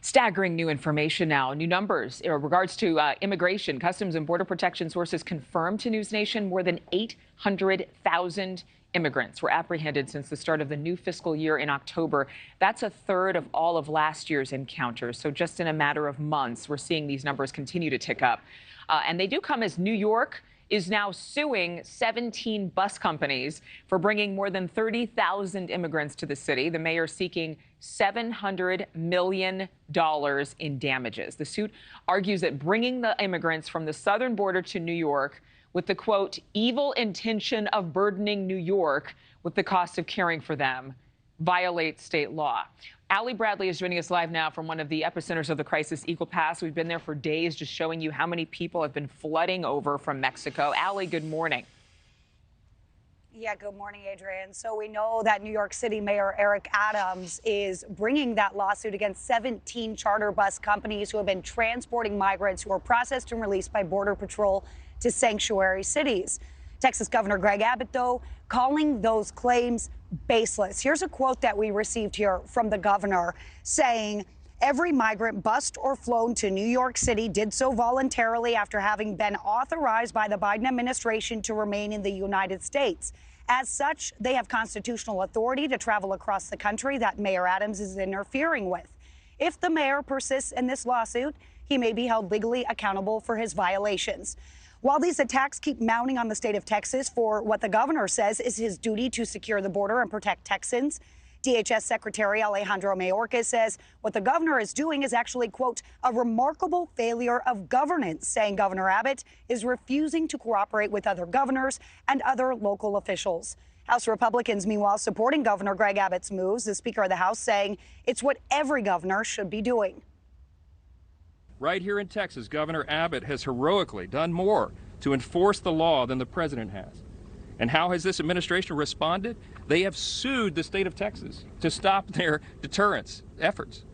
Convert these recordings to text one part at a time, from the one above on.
Staggering new information now. New numbers in regards to immigration. Customs and Border Protection sources confirmed to NewsNation more than 800,000 immigrants were apprehended since the start of the new fiscal year in October. That's a third of all of last year's encounters. So just in a matter of months, we're seeing these numbers continue to tick up. And they do come as New York is now suing 17 bus companies for bringing more than 30,000 immigrants to the city. The mayor seeking $700 million in damages. The suit argues that bringing the immigrants from the southern border to New York with the, quote, evil intention of burdening New York with the cost of caring for them violates state law. Allie Bradley is joining us live now from one of the epicenters of the crisis, Eagle Pass. We've been there for days, just showing you how many people have been flooding over from Mexico. Allie, good morning. Yeah, good morning, Adrienne. So we know that New York City Mayor Eric Adams is bringing that lawsuit against 17 charter bus companies who have been transporting migrants who are processed and released by Border Patrol to sanctuary cities. Texas Governor Greg Abbott, though, calling those claims baseless. Here's a quote that we received here from the governor saying, every migrant bused or flown to New York City did so voluntarily after having been authorized by the Biden administration to remain in the United States. As such, they have constitutional authority to travel across the country that Mayor Adams is interfering with. If the mayor persists in this lawsuit, he may be held legally accountable for his violations. While these attacks keep mounting on the state of Texas for what the governor says is his duty to secure the border and protect Texans, DHS Secretary Alejandro Mayorkas says what the governor is doing is actually, quote, a remarkable failure of governance, saying Governor Abbott is refusing to cooperate with other governors and other local officials. House Republicans, meanwhile, supporting Governor Greg Abbott's moves, the Speaker of the House saying it's what every governor should be doing. Right here in Texas, Governor Abbott has heroically done more to enforce the law than the president has. And how has this administration responded? They have sued the state of Texas to stop their deterrence efforts.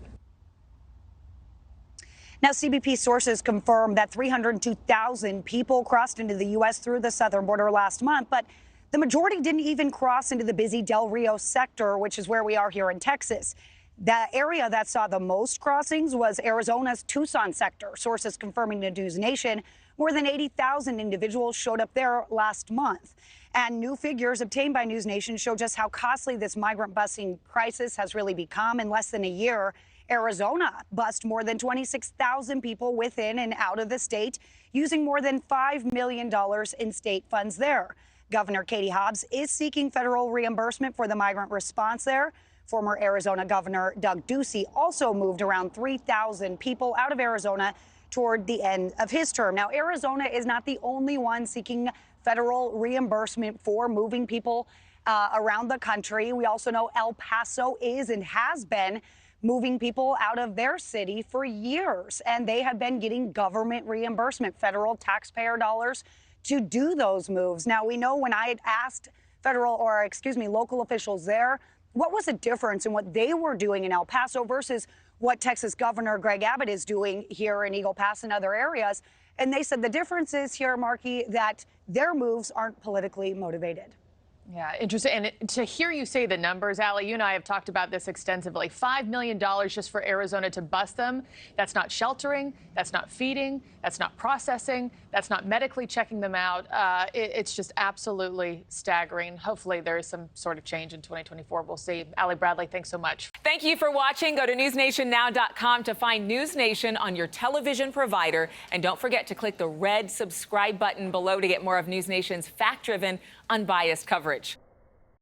Now, CBP sources confirm that 302,000 people crossed into the U.S. through the southern border last month, but the majority didn't even cross into the busy Del Rio sector, which is where we are here in Texas. The area that saw the most crossings was Arizona's Tucson sector. Sources confirming to NewsNation more than 80,000 individuals showed up there last month. And new figures obtained by NewsNation show just how costly this migrant busing crisis has really become. In less than a year, Arizona bused more than 26,000 people within and out of the state, using more than $5 million in state funds there. Governor Katie Hobbs is seeking federal reimbursement for the migrant response there. Former Arizona Governor Doug Ducey also moved around 3,000 people out of Arizona toward the end of his term. Now, Arizona is not the only one seeking federal reimbursement for moving people around the country. We also know El Paso is and has been moving people out of their city for years, and they have been getting government reimbursement, federal taxpayer dollars to do those moves. Now, we know when I had asked local officials there, what was the difference in what they were doing in El Paso versus what Texas Governor Greg Abbott is doing here in Eagle Pass and other areas? And they said the difference is here, Markie, that their moves aren't politically motivated. Yeah, interesting. And to hear you say the numbers, Allie, you and I have talked about this extensively. $5 million just for Arizona to bus them. That's not sheltering. That's not feeding. That's not processing. That's not medically checking them out. It's just absolutely staggering. Hopefully there is some sort of change in 2024. We'll see. Allie Bradley, thanks so much. Thank you for watching. Go to newsnationnow.com to find NewsNation on your television provider. And don't forget to click the red subscribe button below to get more of NewsNation's fact-driven, unbiased coverage.